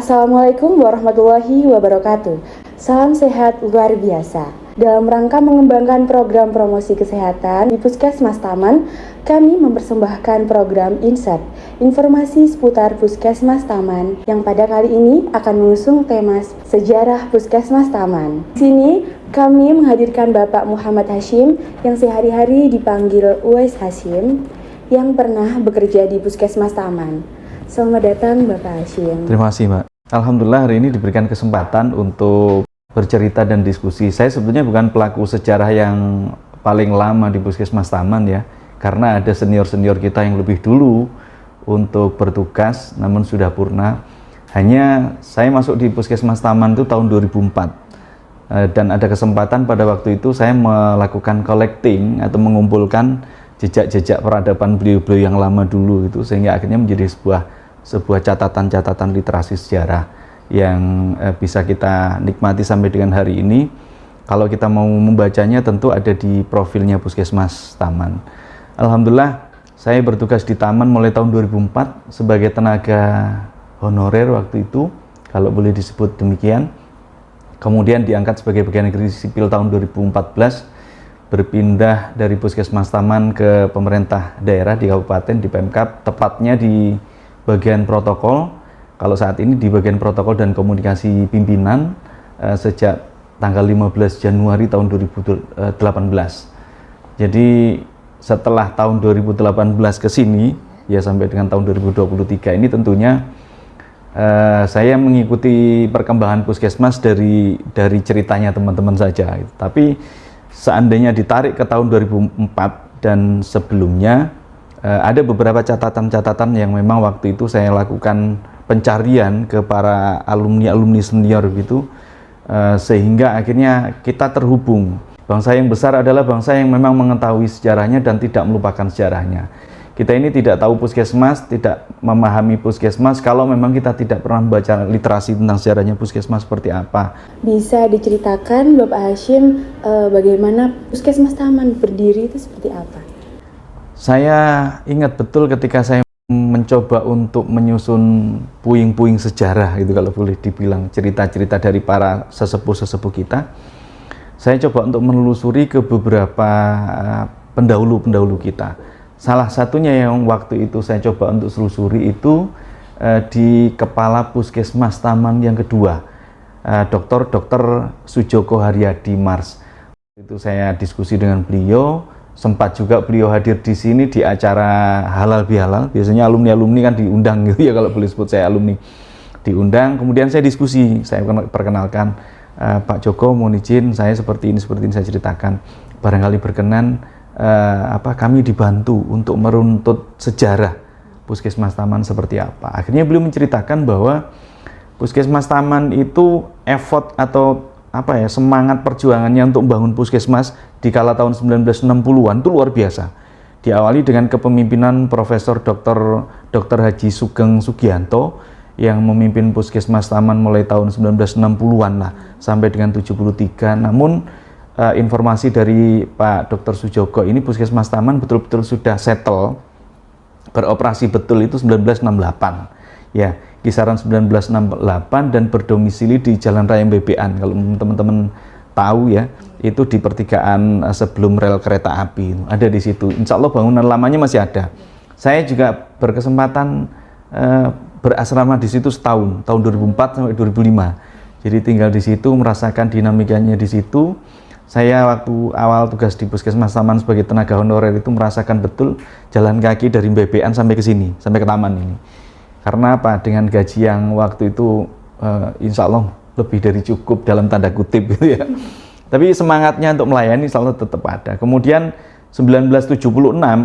Assalamualaikum warahmatullahi wabarakatuh. Salam sehat luar biasa. Dalam rangka mengembangkan program promosi kesehatan di Puskesmas Taman, kami mempersembahkan program Insight, informasi seputar Puskesmas Taman, yang pada kali ini akan mengusung tema sejarah Puskesmas Taman. Di sini kami menghadirkan Bapak Muhammad Hashim yang sehari-hari dipanggil Uwais Hashim yang pernah bekerja di Puskesmas Taman. Selamat datang Bapak Hashim. Terima kasih Mbak. Alhamdulillah hari ini diberikan kesempatan untuk bercerita dan diskusi. Saya sebetulnya bukan pelaku sejarah yang paling lama di Puskesmas Taman ya, karena ada senior-senior kita yang lebih dulu untuk bertugas namun sudah purna. Hanya saya masuk di Puskesmas Taman itu tahun 2004 dan ada kesempatan pada waktu itu saya melakukan collecting atau mengumpulkan jejak-jejak peradaban beliau-beliau yang lama dulu itu, sehingga akhirnya menjadi sebuah catatan-catatan literasi sejarah yang bisa kita nikmati sampai dengan hari ini. Kalau kita mau membacanya tentu ada di profilnya Puskesmas Taman. Alhamdulillah saya bertugas di Taman mulai tahun 2004 sebagai tenaga honorer waktu itu, kalau boleh disebut demikian. Kemudian diangkat sebagai pegawai negeri sipil tahun 2014, berpindah dari Puskesmas Taman ke pemerintah daerah di kabupaten, di Pemkab, tepatnya di bagian protokol. Kalau saat ini di bagian protokol dan komunikasi pimpinan sejak tanggal 15 Januari tahun 2018. Jadi setelah tahun 2018 ke sini ya sampai dengan tahun 2023 ini tentunya saya mengikuti perkembangan Puskesmas dari ceritanya teman-teman saja. Tapi seandainya ditarik ke tahun 2004 dan sebelumnya, ada beberapa catatan-catatan yang memang waktu itu saya lakukan pencarian ke para alumni-alumni senior gitu, sehingga akhirnya kita terhubung. Bangsa yang besar adalah bangsa yang memang mengetahui sejarahnya dan tidak melupakan sejarahnya. Kita ini tidak tahu Puskesmas, tidak memahami Puskesmas kalau memang kita tidak pernah membaca literasi tentang sejarahnya Puskesmas seperti apa. Bisa diceritakan Bapak Hashim bagaimana Puskesmas Taman berdiri itu seperti apa? Saya ingat betul ketika saya mencoba untuk menyusun puing-puing sejarah itu, kalau boleh dibilang cerita-cerita dari para sesepuh-sesepuh kita. Saya coba untuk menelusuri ke beberapa pendahulu-pendahulu kita. Salah satunya yang waktu itu saya coba untuk selusuri itu di Kepala Puskesmas Taman yang kedua, Dr. Sujoko Haryadi Mars. Itu saya diskusi dengan beliau. Sempat juga beliau hadir di sini di acara halal bihalal. Biasanya alumni-alumni kan diundang gitu ya, kalau boleh sebut saya alumni. Diundang, kemudian saya diskusi, saya perkenalkan, Pak Joko mohon izin saya seperti ini saya ceritakan. Barangkali berkenan kami dibantu untuk meruntut sejarah Puskesmas Taman seperti apa. Akhirnya beliau menceritakan bahwa Puskesmas Taman itu effort atau semangat perjuangannya untuk membangun Puskesmas di kala tahun 1960-an itu luar biasa. Diawali dengan kepemimpinan Profesor Dr. Haji Sugeng Sugianto yang memimpin Puskesmas Taman mulai tahun 1960-an lah sampai dengan 73. Namun informasi dari Pak Dr. Sujoko ini Puskesmas Taman betul-betul sudah settle, beroperasi betul itu 1968 ya, kisaran 1968, dan berdomisili di Jalan Raya Bebean. Kalau teman-teman tahu ya, itu di pertigaan sebelum rel kereta api ada di situ. Insya Allah bangunan lamanya masih ada. Saya juga berkesempatan berasrama di situ setahun, tahun 2004 sampai 2005. Jadi tinggal di situ, merasakan dinamikanya di situ. Saya waktu awal tugas di Puskesmas Taman sebagai tenaga honorer itu merasakan betul jalan kaki dari Bebean sampai ke sini, sampai ke taman ini. Karena apa? Dengan gaji yang waktu itu insya Allah lebih dari cukup dalam tanda kutip gitu ya. Tapi semangatnya untuk melayani insya Allah tetap ada. Kemudian 1976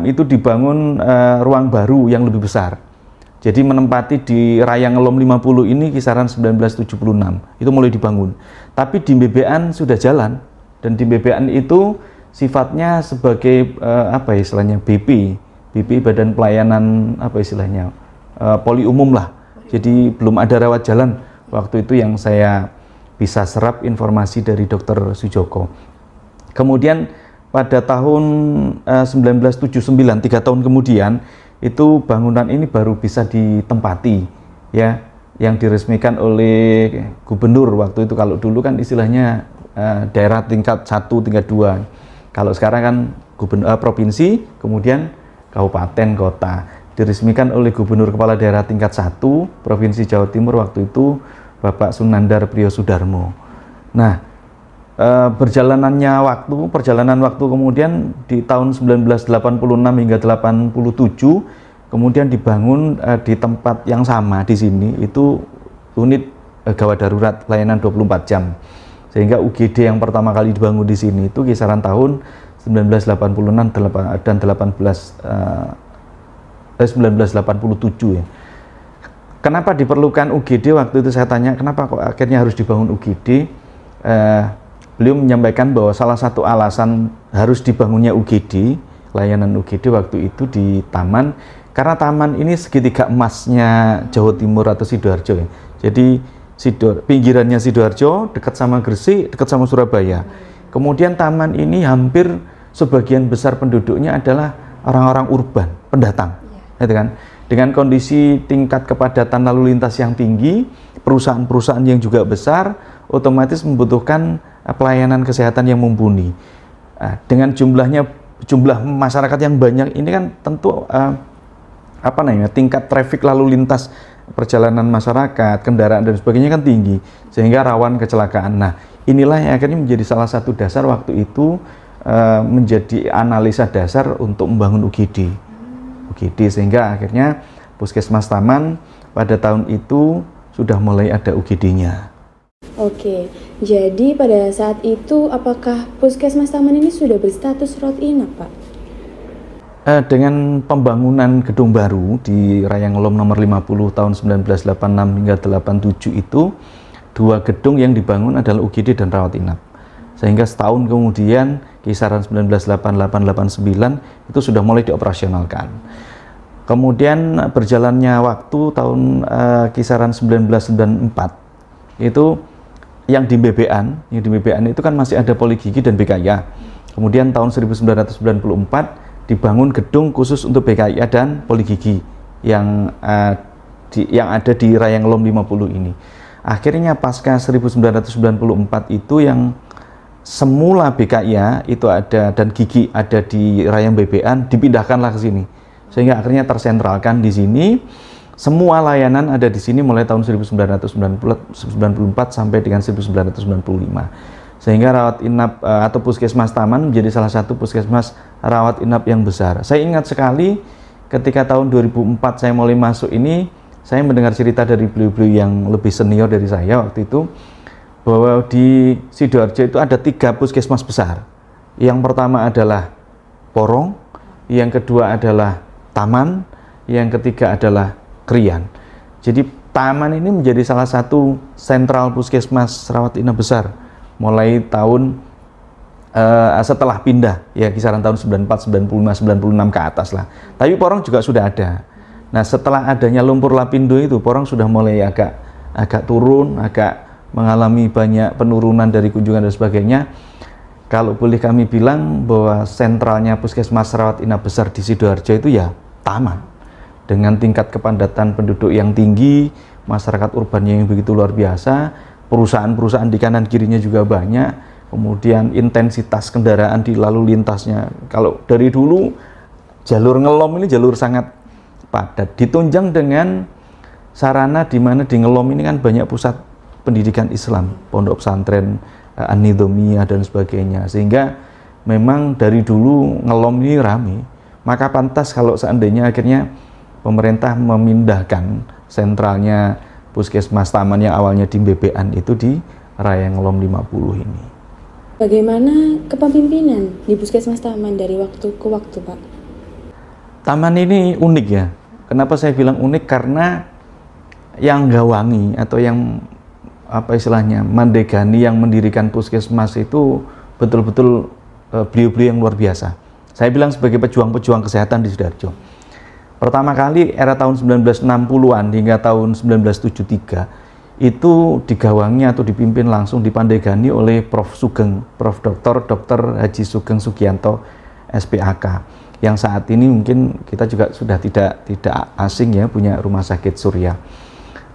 itu dibangun ruang baru yang lebih besar. Jadi menempati di Raya Ngelom 50 ini kisaran 1976 itu mulai dibangun. Tapi di Bebean sudah jalan, dan di Bebean itu sifatnya sebagai BP Badan Pelayanan poli umum lah. Jadi belum ada rawat jalan waktu itu yang saya bisa serap informasi dari Dr. Sujoko. Kemudian pada tahun 1979, 3 tahun kemudian, itu bangunan ini baru bisa ditempati ya, yang diresmikan oleh gubernur waktu itu. Kalau dulu kan istilahnya daerah tingkat 1, tingkat 2. Kalau sekarang kan provinsi, kemudian kabupaten, kota. Diresmikan oleh gubernur kepala daerah tingkat 1 Provinsi Jawa Timur waktu itu Bapak Sunandar Priyo Sudarmo. Nah, perjalanan waktu kemudian di tahun 1986 hingga 87 kemudian dibangun di tempat yang sama di sini, itu unit gawat darurat layanan 24 jam. Sehingga UGD yang pertama kali dibangun di sini itu kisaran tahun 1986 dan 1987 ya. Kenapa diperlukan UGD? Waktu itu saya tanya, kenapa kok akhirnya harus dibangun UGD? Beliau menyampaikan bahwa salah satu alasan harus dibangunnya UGD, layanan UGD waktu itu di taman, karena taman ini segitiga emasnya Jawa Timur atau Sidoarjo ya. Jadi pinggirannya Sidoarjo, dekat sama Gresik, dekat sama Surabaya. Kemudian taman ini hampir sebagian besar penduduknya adalah orang-orang urban, pendatang. Gitu kan? Dengan kondisi tingkat kepadatan lalu lintas yang tinggi, perusahaan-perusahaan yang juga besar, otomatis membutuhkan pelayanan kesehatan yang mumpuni. Dengan jumlah masyarakat yang banyak ini kan tentu tingkat trafik lalu lintas perjalanan masyarakat, kendaraan dan sebagainya kan tinggi, sehingga rawan kecelakaan. Nah, inilah yang akhirnya menjadi salah satu dasar waktu itu, menjadi analisa dasar untuk membangun UGD, sehingga akhirnya Puskesmas Taman pada tahun itu sudah mulai ada UGD-nya. Oke, jadi pada saat itu apakah Puskesmas Taman ini sudah berstatus rawat inap, Pak? Dengan pembangunan gedung baru di Rayangelom nomor 50 tahun 1986 hingga 87 itu, 2 gedung yang dibangun adalah UGD dan rawat inap. Sehingga setahun kemudian, kisaran 1988-89 itu sudah mulai dioperasionalkan. Kemudian berjalannya waktu tahun kisaran 1994 itu yang di BBan itu kan masih ada Poligigi dan BKIA. Kemudian tahun 1994 dibangun gedung khusus untuk BKIA dan Poligigi yang ada di Rayangelom 50 ini. Akhirnya pasca 1994 itu yang semula BKIA itu ada dan Gigi ada di Rayang BBan dipindahkanlah ke sini. Sehingga akhirnya tersentralkan di sini. Semua layanan ada di sini mulai tahun 1994 sampai dengan 1995. Sehingga rawat inap atau Puskesmas Taman menjadi salah satu puskesmas rawat inap yang besar. Saya ingat sekali ketika tahun 2004 saya mulai masuk ini, saya mendengar cerita dari beliau-beliau yang lebih senior dari saya waktu itu, bahwa di Sidoarjo itu ada 3 puskesmas besar. Yang pertama adalah Porong, yang kedua adalah Taman, yang ketiga adalah Krian. Jadi Taman ini menjadi salah satu sentral puskesmas rawat inap besar mulai tahun setelah pindah ya, kisaran tahun 94, 95, 96 ke atas lah. Tapi Porong juga sudah ada. Nah, setelah adanya lumpur lapindo itu, Porong sudah mulai agak turun, agak mengalami banyak penurunan dari kunjungan dan sebagainya. Kalau boleh kami bilang bahwa sentralnya puskesmas rawat inap besar di Sidoarjo itu ya Taman. Dengan tingkat kepadatan penduduk yang tinggi, masyarakat urbannya yang begitu luar biasa, perusahaan-perusahaan di kanan kirinya juga banyak, kemudian intensitas kendaraan di lalu lintasnya. Kalau dari dulu jalur Ngelom ini jalur sangat padat, ditunjang dengan sarana di mana di Ngelom ini kan banyak pusat pendidikan Islam, pondok pesantren, An-Nidhomiyah dan sebagainya, sehingga memang dari dulu Ngelom ini ramai. Maka pantas kalau seandainya akhirnya pemerintah memindahkan sentralnya Puskesmas Taman yang awalnya di BBan itu di Rayangelom 50 ini. Bagaimana kepemimpinan di Puskesmas Taman dari waktu ke waktu, Pak? Taman ini unik ya. Kenapa saya bilang unik? Karena yang gawangi atau yang mandegani yang mendirikan puskesmas itu betul-betul beliau-beliau yang luar biasa. Saya bilang sebagai pejuang-pejuang kesehatan di Sidoarjo. Pertama kali era tahun 1960-an hingga tahun 1973 itu digawangi atau dipimpin langsung dipandegani oleh Prof. Dr. Haji Sugeng Sugianto SPAK, yang saat ini mungkin kita juga sudah tidak asing ya, punya rumah sakit Surya.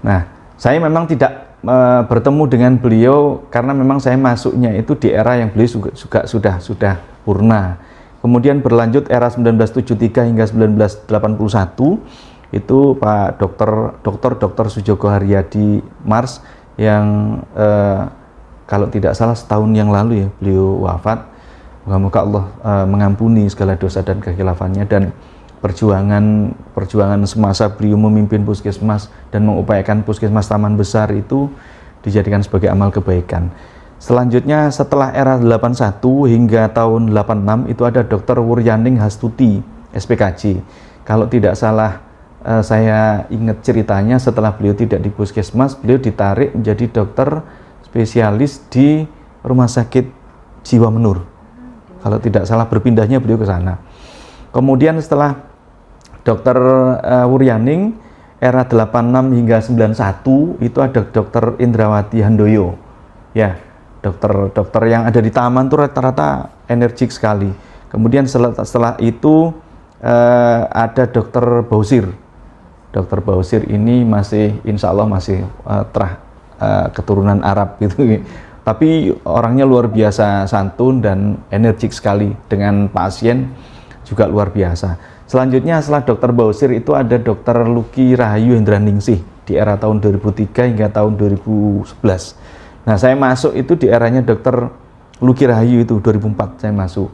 Nah, Saya memang tidak bertemu dengan beliau karena memang saya masuknya itu di era yang beliau juga sudah purna. Kemudian berlanjut era 1973 hingga 1981 itu Pak Dr. Sujogo Haryadi Mars yang kalau tidak salah setahun yang lalu ya beliau wafat. Moga-moga Allah mengampuni segala dosa dan kekhilaafannya, dan perjuangan semasa beliau memimpin puskesmas dan mengupayakan puskesmas Taman Besar itu dijadikan sebagai amal kebaikan. Selanjutnya setelah era 81 hingga tahun 86 itu ada Dr. Wuryaning Hastuti SPKJ. Kalau tidak salah saya ingat ceritanya, setelah beliau tidak di puskesmas, beliau ditarik menjadi dokter spesialis di Rumah Sakit Jiwa Menur. Kalau tidak salah berpindahnya beliau ke sana. Kemudian setelah Dr. Wuryaning era 86 hingga 91 itu ada Dr. Indrawati Handoyo. Ya, dokter yang ada di taman itu rata-rata energik sekali. Kemudian setelah itu ada Dr. Bausir. Dr. Bausir ini masih insya Allah masih keturunan Arab gitu. Tapi orangnya luar biasa santun dan energik sekali dengan pasien juga luar biasa. Selanjutnya setelah Dr. Bausir itu ada Dr. Luki Rahayu Hendraningsih di era tahun 2003 hingga tahun 2011. Nah, saya masuk itu di eranya Dr. Luki Rahayu itu 2004 saya masuk.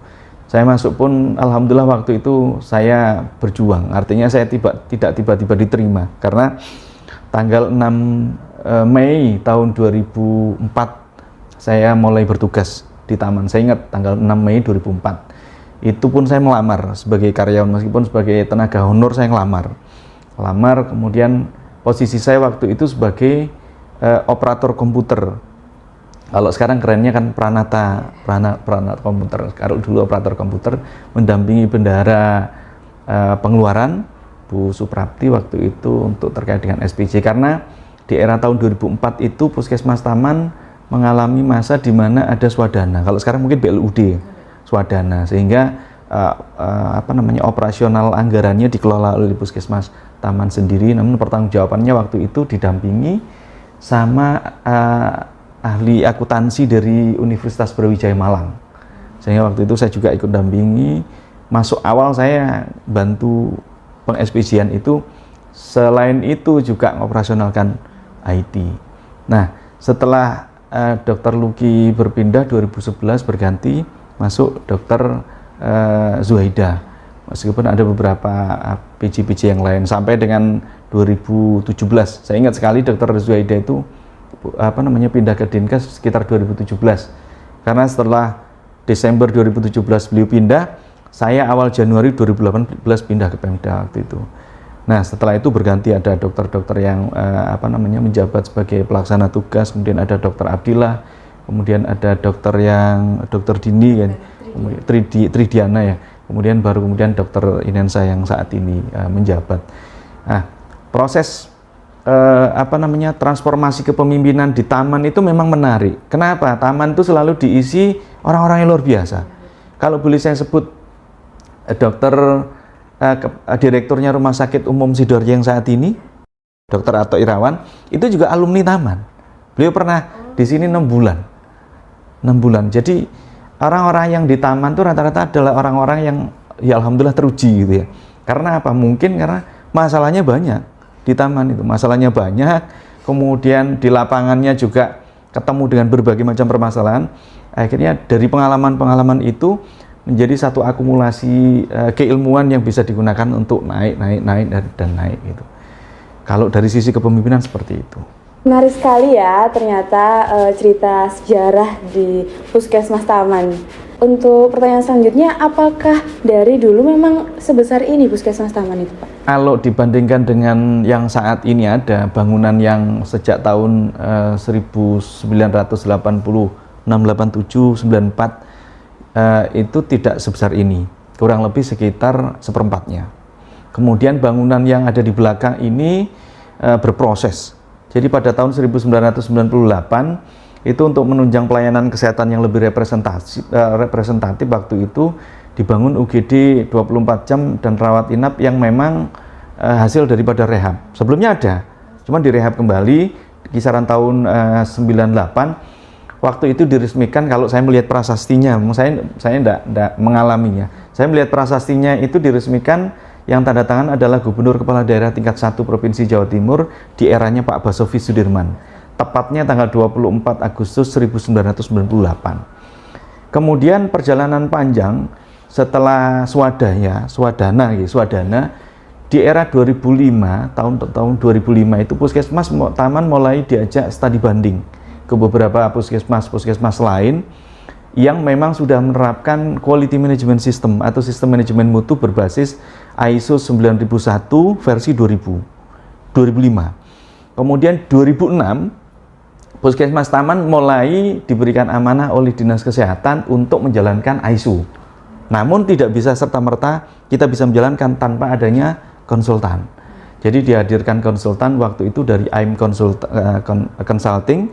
Saya masuk pun alhamdulillah waktu itu saya berjuang. Artinya saya tidak tiba-tiba diterima karena tanggal 6 Mei tahun 2004 saya mulai bertugas di taman. Saya ingat tanggal 6 Mei 2004. Itu pun saya melamar sebagai karyawan, meskipun sebagai tenaga honor saya ngelamar. Kemudian posisi saya waktu itu sebagai operator komputer. Kalau sekarang kerennya kan peranata komputer. Kalau dulu operator komputer mendampingi bendahara pengeluaran Bu Suprapti waktu itu untuk terkait dengan SPJ, karena di era tahun 2004 itu Puskesmas Taman mengalami masa di mana ada swadana. Kalau sekarang mungkin BLUD swadana, sehingga operasional anggarannya dikelola oleh Puskesmas Taman sendiri, namun pertanggungjawabannya waktu itu didampingi sama ahli akuntansi dari Universitas Brawijaya Malang, sehingga waktu itu saya juga ikut dampingi. Masuk awal saya bantu peng-SPJ-an itu, selain itu juga mengoperasionalkan IT. Nah, setelah Dr. Luki berpindah 2011 berganti masuk Dr. Zuhaida, meskipun ada beberapa PJ-PJ yang lain sampai dengan 2017. Saya ingat sekali Dr. Zuhaida itu pindah ke Dinkes sekitar 2017, karena setelah Desember 2017 beliau pindah, saya awal Januari 2018 pindah ke Pemda waktu itu. Nah, setelah itu berganti, ada dokter-dokter yang menjabat sebagai pelaksana tugas, kemudian ada Dr. Abdillah, kemudian ada dokter Dini kan, Tridiana ya, kemudian Dr. Inensa yang saat ini menjabat. Nah, proses transformasi kepemimpinan di taman itu memang menarik. Kenapa? Taman itu selalu diisi orang-orang yang luar biasa. Kalau boleh saya sebut direkturnya Rumah Sakit Umum Sidoarjo yang saat ini, Dr. Ato Irawan, itu juga alumni taman. Beliau pernah di sini 6 bulan. Jadi orang-orang yang di taman itu rata-rata adalah orang-orang yang ya alhamdulillah teruji gitu ya. Karena apa? Mungkin karena masalahnya banyak di taman itu. Masalahnya banyak, kemudian di lapangannya juga ketemu dengan berbagai macam permasalahan. Akhirnya dari pengalaman-pengalaman itu menjadi satu akumulasi keilmuan yang bisa digunakan untuk naik dan naik gitu. Kalau dari sisi kepemimpinan seperti itu. Menarik sekali ya ternyata cerita sejarah di Puskesmas Taman. Untuk pertanyaan selanjutnya, apakah dari dulu memang sebesar ini Puskesmas Taman itu, Pak? Kalau dibandingkan dengan yang saat ini, ada bangunan yang sejak tahun 1980, 687, 94 itu tidak sebesar ini, kurang lebih sekitar seperempatnya. Kemudian bangunan yang ada di belakang ini berproses. Jadi pada tahun 1998 itu untuk menunjang pelayanan kesehatan yang lebih representatif waktu itu dibangun UGD 24 jam dan rawat inap yang memang hasil daripada rehab. Sebelumnya ada, cuma direhab kembali kisaran tahun 98. Waktu itu diresmikan, kalau saya melihat prasastinya, saya tidak mengalaminya. Saya melihat prasastinya itu diresmikan, yang tanda tangan adalah Gubernur Kepala Daerah tingkat 1 Provinsi Jawa Timur di eranya Pak Basuki Sudirman. Tepatnya tanggal 24 Agustus 1998. Kemudian perjalanan panjang setelah Swadana di era 2005, tahun 2005 itu Puskesmas Taman mulai diajak studi banding ke beberapa puskesmas lain yang memang sudah menerapkan quality management system atau sistem manajemen mutu berbasis ISO 9001 versi 2005. Kemudian 2006 Puskesmas Taman mulai diberikan amanah oleh Dinas Kesehatan untuk menjalankan ISO. Namun tidak bisa serta-merta kita bisa menjalankan tanpa adanya konsultan. Jadi dihadirkan konsultan waktu itu dari AIM Consulting.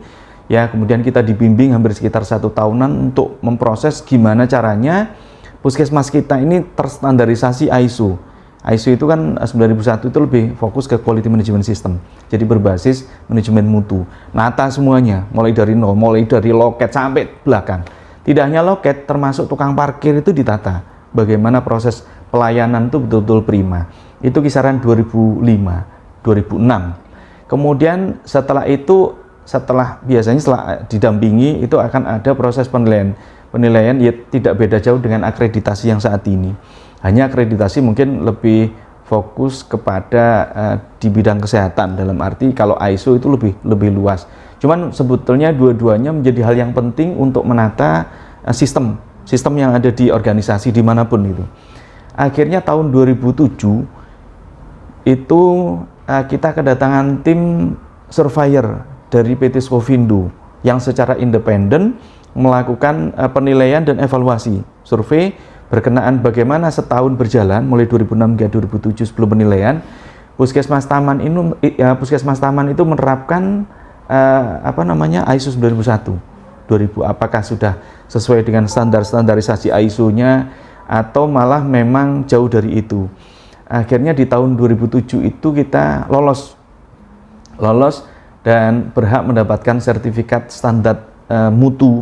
Ya, kemudian kita dibimbing hampir sekitar 1 tahunan untuk memproses gimana caranya puskesmas kita ini terstandarisasi ISO. ISO itu kan 9001 itu lebih fokus ke quality management system. Jadi berbasis manajemen mutu. Nata semuanya, mulai dari nol, mulai dari loket sampai belakang. Tidak hanya loket, termasuk tukang parkir itu ditata. Bagaimana proses pelayanan itu betul-betul prima. Itu kisaran 2005, 2006. Kemudian setelah itu biasanya setelah didampingi itu akan ada proses penilaian ya tidak beda jauh dengan akreditasi yang saat ini. Hanya akreditasi mungkin lebih fokus kepada di bidang kesehatan, dalam arti kalau ISO itu lebih luas. Cuman sebetulnya dua-duanya menjadi hal yang penting untuk menata sistem yang ada di organisasi dimanapun itu. Akhirnya tahun 2007 itu kita kedatangan tim surveyor dari PT Skovindo yang secara independen melakukan penilaian dan evaluasi survei berkenaan bagaimana setahun berjalan mulai 2006 hingga 2007 sebelum penilaian Puskesmas Taman itu menerapkan ISO 9001 2000, apakah sudah sesuai dengan standarisasi ISO-nya atau malah memang jauh dari itu. Akhirnya di tahun 2007 itu kita lolos dan berhak mendapatkan sertifikat standar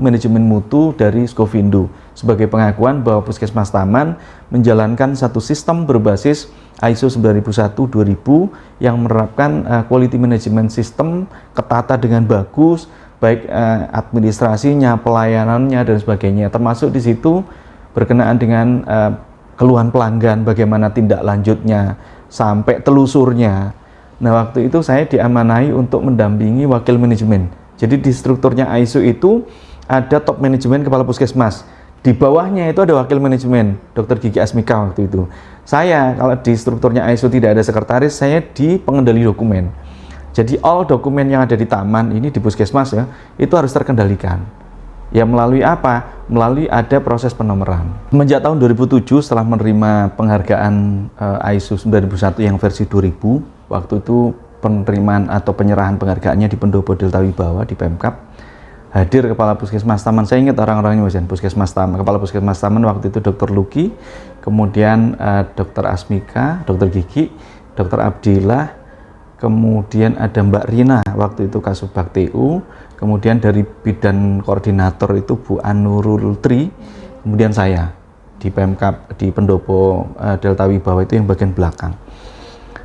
manajemen mutu dari Skovindo sebagai pengakuan bahwa Puskesmas Taman menjalankan satu sistem berbasis ISO 9001-2000 yang menerapkan quality management system ketata dengan bagus, baik administrasinya, pelayanannya dan sebagainya, termasuk di situ berkenaan dengan keluhan pelanggan, bagaimana tindak lanjutnya sampai telusurnya. Nah, waktu itu saya diamanahi untuk mendampingi wakil manajemen. Jadi di strukturnya ISO itu ada top manajemen kepala puskesmas. Di bawahnya itu ada wakil manajemen, Dr. Gigi Asmika waktu itu. Saya, kalau di strukturnya ISO tidak ada sekretaris, saya di pengendali dokumen. Jadi all dokumen yang ada di taman ini, di puskesmas ya, itu harus terkendalikan. Ya melalui apa? Melalui ada proses penomoran. Semenjak tahun 2007 setelah menerima penghargaan ISO 9001 yang versi 2000, waktu itu penerimaan atau penyerahan penghargaannya di Pendopo Delta Wibawa di Pemkab. Hadir Kepala Puskesmas Taman, saya ingat orang-orangnya Mas, Puskesmas Taman, Kepala Puskesmas Taman waktu itu Dr. Luki, kemudian Dr. Asmika, Dr. Gigi, Dr. Abdillah, kemudian ada Mbak Rina waktu itu Kasubag TU, kemudian dari bidan koordinator itu Bu Anurul Tri, kemudian saya di Pemkab di Pendopo Delta Wibawa itu yang bagian belakang.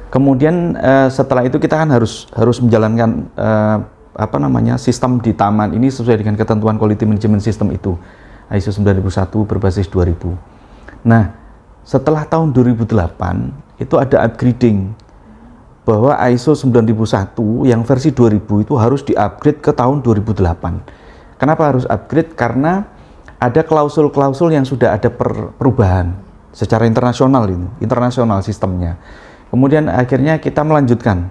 Kemudian setelah itu kita kan harus menjalankan sistem di taman ini sesuai dengan ketentuan quality management system itu ISO 9001 berbasis 2000. Nah, setelah tahun 2008 itu ada upgrading bahwa ISO 9001 yang versi 2000 itu harus di-upgrade ke tahun 2008. Kenapa harus upgrade? Karena ada klausul-klausul yang sudah ada perubahan secara internasional sistemnya. Kemudian akhirnya kita melanjutkan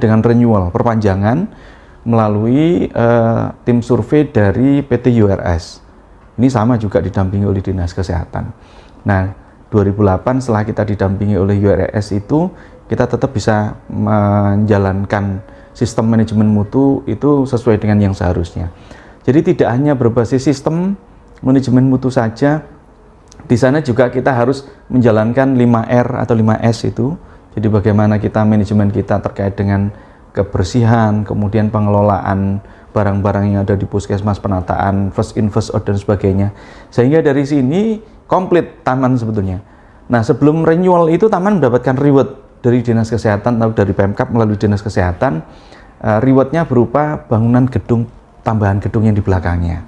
dengan renewal, perpanjangan melalui tim survei dari PT URS. Ini sama juga didampingi oleh Dinas Kesehatan. Nah, 2008 setelah kita didampingi oleh URS itu, kita tetap bisa menjalankan sistem manajemen mutu itu sesuai dengan yang seharusnya. Jadi tidak hanya berbasis sistem manajemen mutu saja, di sana juga kita harus menjalankan 5R atau 5S itu. Jadi bagaimana kita manajemen kita terkait dengan kebersihan, kemudian pengelolaan barang-barang yang ada di puskesmas, penataan first in first out dan sebagainya, sehingga dari sini komplit taman sebetulnya. Nah, sebelum renewal itu taman mendapatkan reward dari Dinas Kesehatan atau dari Pemkab melalui Dinas Kesehatan. Rewardnya berupa bangunan gedung, tambahan gedung yang di belakangnya.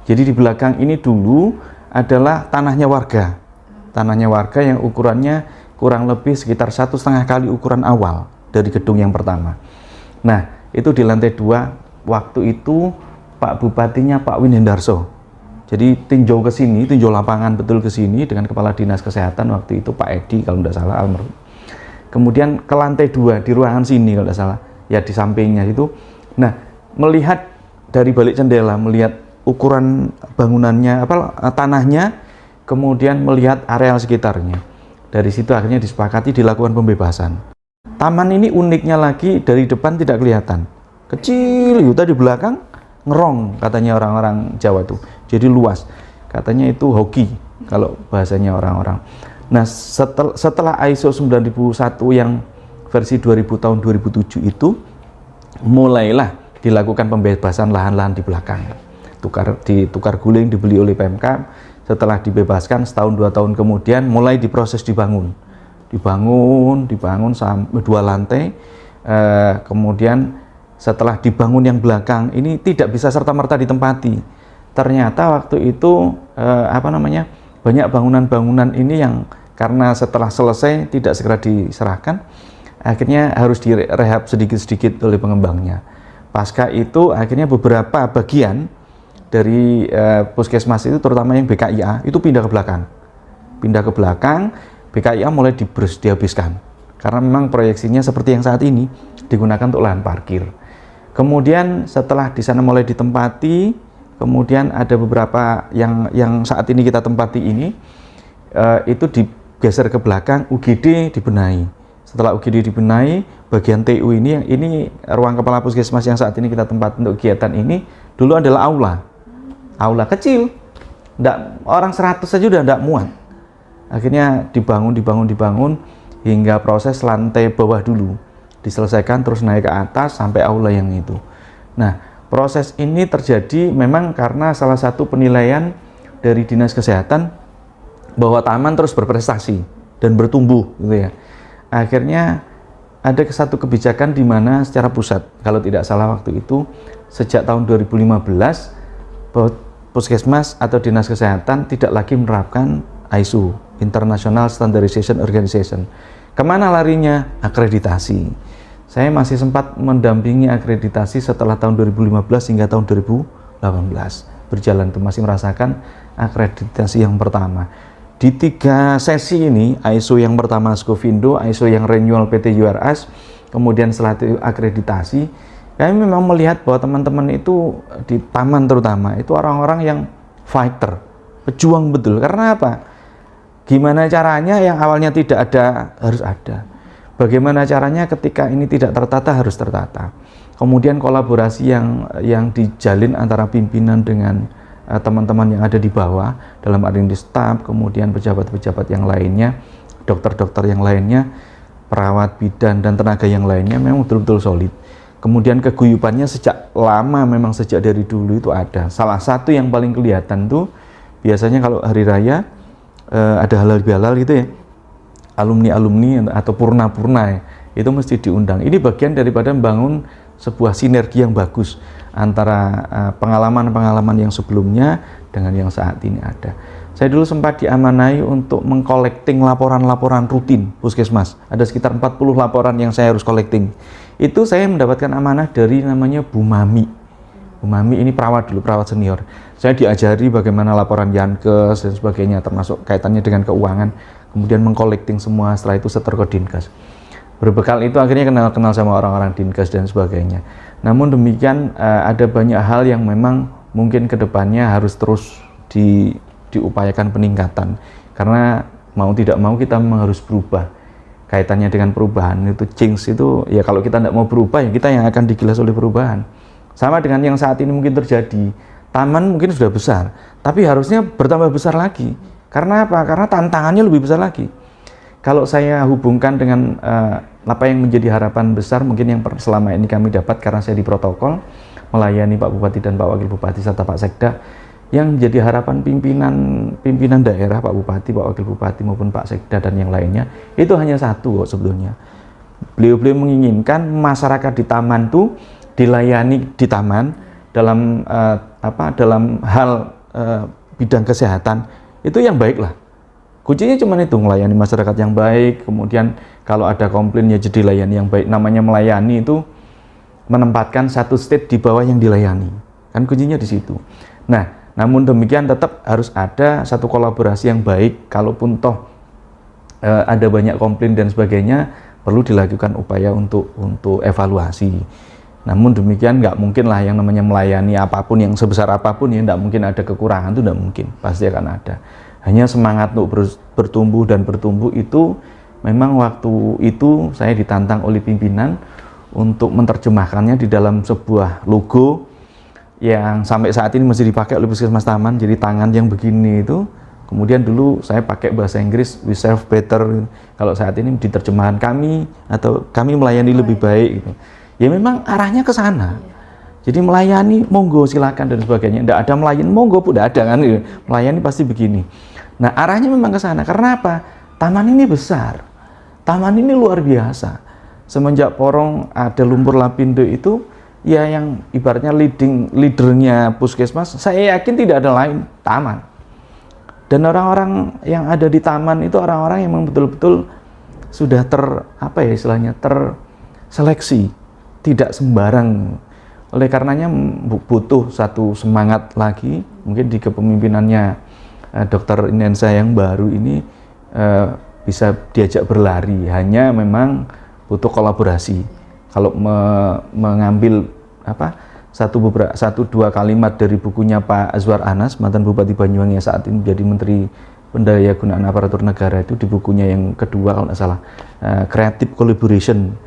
Jadi di belakang ini dulu adalah tanahnya warga yang ukurannya kurang lebih sekitar 1,5 kali ukuran awal dari gedung yang pertama. Nah, itu di lantai 2. Waktu itu Pak Bupatinya Pak Winhendarso. Jadi tinjau ke sini, tinjau lapangan betul ke sini dengan Kepala Dinas Kesehatan waktu itu Pak Edi kalau tidak salah, almarhum. Kemudian ke lantai 2 di ruangan sini kalau tidak salah, ya di sampingnya itu. Nah, melihat dari balik jendela, melihat ukuran bangunannya, tanahnya, kemudian melihat areal sekitarnya. Dari situ akhirnya disepakati dilakukan pembebasan. Taman ini uniknya lagi dari depan tidak kelihatan. Kecil, itu di belakang ngerong katanya orang-orang Jawa tuh. Jadi luas. Katanya itu hoki kalau bahasanya orang-orang. Nah, setelah ISO 9001 yang versi 2000 tahun 2007 itu mulailah dilakukan pembebasan lahan-lahan di belakang. Ditukar guling, dibeli oleh Pemkab. Setelah dibebaskan setahun 2 tahun kemudian mulai diproses dibangun sampai 2 lantai. Kemudian setelah dibangun yang belakang ini tidak bisa serta-merta ditempati. Ternyata waktu itu banyak bangunan-bangunan ini yang karena setelah selesai tidak segera diserahkan, akhirnya harus direhab sedikit-sedikit oleh pengembangnya. Pasca itu akhirnya beberapa bagian dari puskesmas itu, terutama yang BKIA itu pindah ke belakang. BKIA mulai dihabiskan karena memang proyeksinya seperti yang saat ini digunakan untuk lahan parkir. Kemudian setelah di sana mulai ditempati, kemudian ada beberapa yang saat ini kita tempati ini itu digeser ke belakang, UGD dibenahi. Setelah UGD dibenahi, bagian TU ini ruang kepala puskesmas yang saat ini kita tempati untuk kegiatan ini dulu adalah aula kecil, orang 100 saja udah tidak muat. Akhirnya dibangun hingga proses lantai bawah dulu diselesaikan, terus naik ke atas sampai aula yang itu. Nah, proses ini terjadi memang karena salah satu penilaian dari Dinas Kesehatan bahwa taman terus berprestasi dan bertumbuh gitu ya. Akhirnya ada satu kebijakan di mana secara pusat, kalau tidak salah waktu itu sejak tahun 2015 bahwa puskesmas atau Dinas Kesehatan tidak lagi menerapkan ISO, International Standardization Organization. Kemana larinya? Akreditasi. Saya masih sempat mendampingi akreditasi setelah tahun 2015 hingga tahun 2018 berjalan, itu masih merasakan akreditasi yang pertama. Di 3 sesi ini, ISO yang pertama Scofindo, ISO yang renewal PT URS, kemudian setelah itu akreditasi, kami memang melihat bahwa teman-teman itu di taman terutama itu orang-orang yang fighter, pejuang betul. Karena apa? Gimana caranya yang awalnya tidak ada harus ada. Bagaimana caranya ketika ini tidak tertata harus tertata. Kemudian kolaborasi yang dijalin antara pimpinan dengan teman-teman yang ada di bawah dalam arti di staf, kemudian pejabat-pejabat yang lainnya, dokter-dokter yang lainnya, perawat bidan dan tenaga yang lainnya memang betul-betul solid. Kemudian keguyupannya sejak lama, memang sejak dari dulu itu ada. Salah satu yang paling kelihatan tuh biasanya kalau hari raya ada halal bihalal gitu ya, alumni-alumni atau purna-purna ya, itu mesti diundang. Ini bagian daripada membangun sebuah sinergi yang bagus antara pengalaman-pengalaman yang sebelumnya dengan yang saat ini ada. Saya dulu sempat diamanai untuk mengkolekting laporan-laporan rutin puskesmas. Ada sekitar 40 laporan yang saya harus collecting. Itu saya mendapatkan amanah dari namanya Bu Mami. Bu Mami ini perawat dulu, perawat senior. Saya diajari bagaimana laporan Yankes dan sebagainya, termasuk kaitannya dengan keuangan. Kemudian mengkolekting semua, setelah itu setor ke Dinkes. Berbekal itu akhirnya kenal sama orang-orang Dinkes dan sebagainya. Namun demikian ada banyak hal yang memang mungkin kedepannya harus terus diupayakan peningkatan. Karena mau tidak mau kita memang harus berubah. Kaitannya dengan perubahan itu change itu ya, kalau kita tidak mau berubah ya kita yang akan digilas oleh perubahan. Sama dengan yang saat ini mungkin terjadi. Taman mungkin sudah besar, tapi harusnya bertambah besar lagi. Karena apa? Karena tantangannya lebih besar lagi. Kalau saya hubungkan dengan apa yang menjadi harapan besar mungkin yang selama ini kami dapat karena saya di protokol melayani Pak Bupati dan Pak Wakil Bupati serta Pak Sekda, yang menjadi harapan pimpinan daerah, Pak Bupati, Pak Wakil Bupati maupun Pak Sekda dan yang lainnya itu hanya satu kok sebetulnya. Beliau-beliau menginginkan masyarakat di taman itu dilayani di taman dalam dalam hal bidang kesehatan itu yang baik lah. Kuncinya cuma itu, melayani masyarakat yang baik, kemudian kalau ada komplain ya jadi layani yang baik. Namanya melayani itu menempatkan satu state di bawah yang dilayani. Kan kuncinya di situ. Nah, namun demikian tetap harus ada satu kolaborasi yang baik. Kalaupun toh ada banyak komplain dan sebagainya, perlu dilakukan upaya untuk evaluasi. Namun demikian nggak mungkin lah yang namanya melayani apapun yang sebesar apapun ya nggak mungkin ada kekurangan, itu nggak mungkin, pasti akan ada. Hanya semangat untuk bertumbuh dan bertumbuh itu memang waktu itu saya ditantang oleh pimpinan untuk menerjemahkannya di dalam sebuah logo yang sampai saat ini masih dipakai oleh Puskesmas Taman, jadi tangan yang begini itu. Kemudian dulu saya pakai bahasa Inggris, we serve better. Kalau saat ini diterjemahkan kami atau kami melayani lebih baik gitu. Ya memang arahnya ke sana. Jadi melayani monggo silakan dan sebagainya. Tidak ada melayani monggo pun tidak ada kan. Melayani pasti begini. Nah arahnya memang ke sana. Karena apa? Taman ini besar. Taman ini luar biasa. Semenjak Porong ada lumpur lapindo itu, ya yang ibaratnya leadernya Puskesmas, saya yakin tidak ada lain, taman. Dan orang-orang yang ada di taman itu orang-orang yang memang betul-betul sudah terseleksi, tidak sembarang. Oleh karenanya butuh satu semangat lagi, mungkin di kepemimpinannya Dr. Inensa yang baru ini bisa diajak berlari, hanya memang butuh kolaborasi. Kalau mengambil satu dua kalimat dari bukunya Pak Azwar Anas, mantan Bupati Banyuwangi yang saat ini menjadi Menteri Pendayagunaan Aparatur Negara, itu di bukunya yang kedua kalau nggak salah, Creative Collaboration,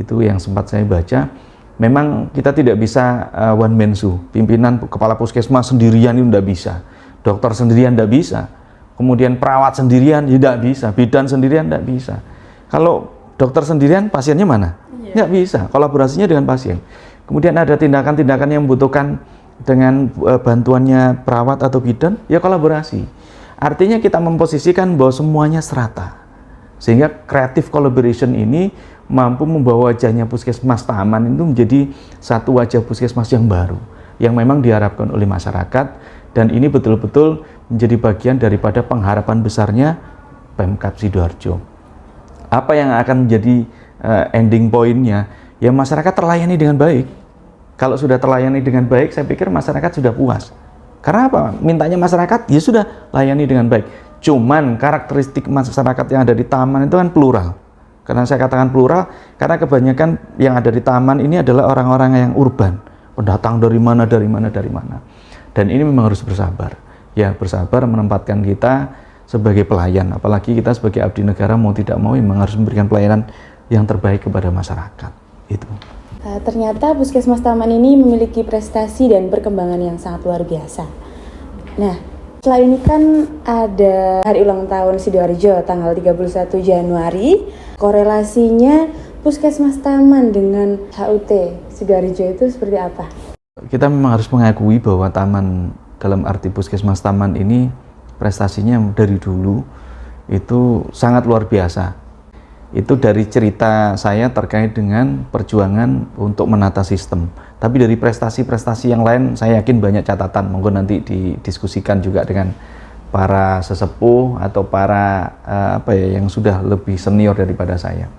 itu yang sempat saya baca. Memang kita tidak bisa one man show, pimpinan kepala puskesmas sendirian itu tidak bisa, dokter sendirian tidak bisa, kemudian perawat sendirian tidak bisa, bidan sendirian tidak bisa. Kalau dokter sendirian, pasiennya mana? Nggak bisa, kolaborasinya dengan pasien. Kemudian ada tindakan-tindakan yang membutuhkan dengan bantuannya perawat atau bidan, ya kolaborasi. Artinya kita memposisikan bahwa semuanya serata. Sehingga creative collaboration ini mampu membawa wajahnya Puskesmas Taman itu menjadi satu wajah puskesmas yang baru, yang memang diharapkan oleh masyarakat, dan ini betul-betul menjadi bagian daripada pengharapan besarnya Pemkab Sidoarjo. Apa yang akan menjadi ending point-nya? Ya masyarakat terlayani dengan baik. Kalau sudah terlayani dengan baik, saya pikir masyarakat sudah puas. Karena apa? Mintanya masyarakat, ya sudah layani dengan baik. Cuman karakteristik masyarakat yang ada di taman itu kan plural. Karena saya katakan plural, karena kebanyakan yang ada di taman ini adalah orang-orang yang urban, pendatang dari mana. Dan ini memang harus bersabar. Ya, bersabar menempatkan kita sebagai pelayan. Apalagi kita sebagai abdi negara mau tidak mau memang harus memberikan pelayanan yang terbaik kepada masyarakat. Itu. Ternyata Puskesmas Taman ini memiliki prestasi dan perkembangan yang sangat luar biasa. Nah, setelah ini kan ada hari ulang tahun Sidoarjo tanggal 31 Januari. Korelasinya Puskesmas Taman dengan HUT Sidoarjo itu seperti apa? Kita memang harus mengakui bahwa taman, dalam arti Puskesmas Taman ini, prestasinya dari dulu itu sangat luar biasa. Itu dari cerita saya terkait dengan perjuangan untuk menata sistem. Tapi dari prestasi-prestasi yang lain, saya yakin banyak catatan. Monggo nanti didiskusikan juga dengan para sesepuh atau para yang sudah lebih senior daripada saya.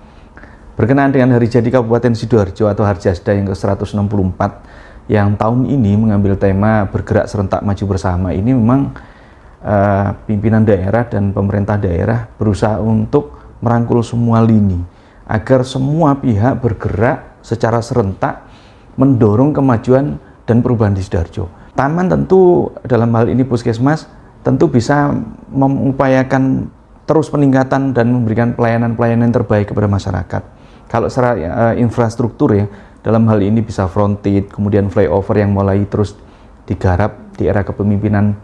Berkenaan dengan Hari Jadi Kabupaten Sidoarjo atau Harjasda yang ke-164 yang tahun ini mengambil tema bergerak serentak maju bersama, ini memang pimpinan daerah dan pemerintah daerah berusaha untuk merangkul semua lini agar semua pihak bergerak secara serentak mendorong kemajuan dan perubahan di Sidoarjo. Taman tentu dalam hal ini Puskesmas tentu bisa mengupayakan terus peningkatan dan memberikan pelayanan-pelayanan terbaik kepada masyarakat. Kalau secara infrastruktur ya, dalam hal ini bisa frontage, kemudian flyover yang mulai terus digarap di era kepemimpinan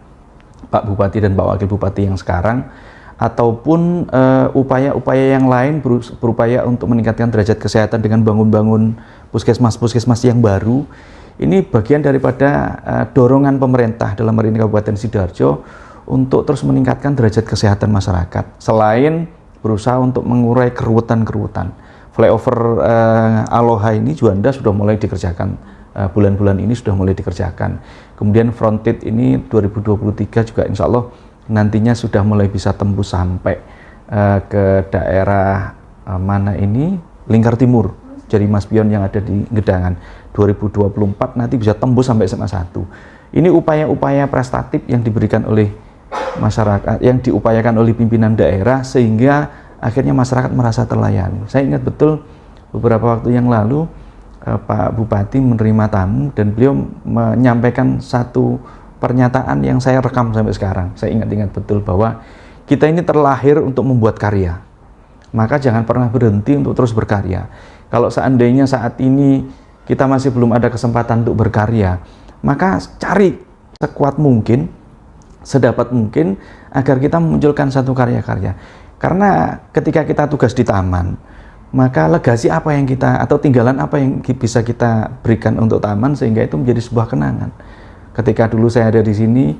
Pak Bupati dan Pak Wakil Bupati yang sekarang. ataupun upaya-upaya yang lain berupaya untuk meningkatkan derajat kesehatan dengan bangun-bangun puskesmas-puskesmas yang baru. Ini bagian daripada dorongan pemerintah dalam hari ini Kabupaten Sidoarjo untuk terus meningkatkan derajat kesehatan masyarakat. Selain berusaha untuk mengurai keruwetan-keruwetan. Flyover Aloha ini Juanda sudah mulai dikerjakan, bulan-bulan ini sudah mulai dikerjakan. Kemudian Frontit ini 2023 juga insya Allah nantinya sudah mulai bisa tembus sampai ke daerah mana ini, Lingkar Timur, Jari Mas Pion yang ada di Gedangan. 2024 nanti bisa tembus sampai SMA 1. Ini upaya-upaya prestatif yang diberikan oleh masyarakat, yang diupayakan oleh pimpinan daerah sehingga akhirnya masyarakat merasa terlayani. Saya ingat betul beberapa waktu yang lalu Pak Bupati menerima tamu dan beliau menyampaikan satu pernyataan yang saya rekam sampai sekarang. Saya ingat-ingat betul bahwa kita ini terlahir untuk membuat karya. Maka jangan pernah berhenti untuk terus berkarya. Kalau seandainya saat ini kita masih belum ada kesempatan untuk berkarya, maka cari sekuat mungkin, sedapat mungkin agar kita memunculkan satu karya-karya. Karena ketika kita tugas di taman, maka legasi apa yang kita, atau tinggalan apa yang bisa kita berikan untuk taman sehingga itu menjadi sebuah kenangan. Ketika dulu saya ada di sini,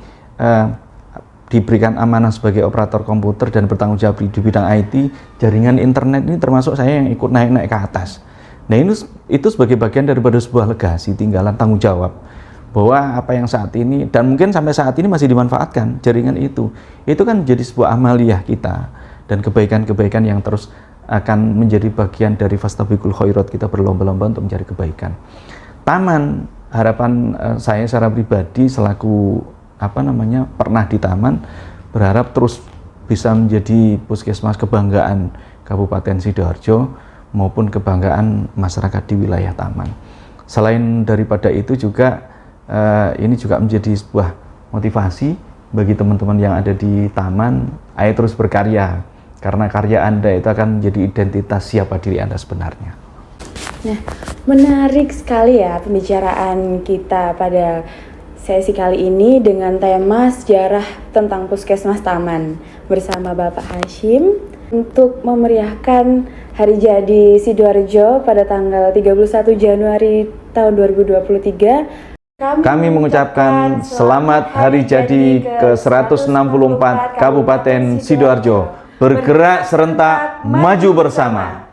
diberikan amanah sebagai operator komputer dan bertanggung jawab di bidang IT, jaringan internet ini termasuk saya yang ikut naik-naik ke atas. Nah itu sebagai bagian daripada sebuah legasi, tinggalan tanggung jawab. Bahwa apa yang saat ini, dan mungkin sampai saat ini masih dimanfaatkan, jaringan itu kan menjadi sebuah amaliyah kita, dan kebaikan-kebaikan yang terus akan menjadi bagian dari fastabiqul khairat, kita berlomba-lomba untuk mencari kebaikan. Taman, harapan saya secara pribadi selaku pernah di taman, berharap terus bisa menjadi puskesmas kebanggaan Kabupaten Sidoarjo maupun kebanggaan masyarakat di wilayah taman. Selain daripada itu juga ini juga menjadi sebuah motivasi bagi teman-teman yang ada di taman. Ayo terus berkarya, karena karya Anda itu akan menjadi identitas siapa diri Anda sebenarnya. Nah, menarik sekali ya pembicaraan kita pada sesi kali ini dengan tema sejarah tentang Puskesmas Taman bersama Bapak Hashim untuk memeriahkan Hari Jadi Sidoarjo pada tanggal 31 Januari tahun 2023. Kami mengucapkan selamat Hari Jadi ke-164 Kabupaten Sidoarjo. Bergerak serentak, maju bersama.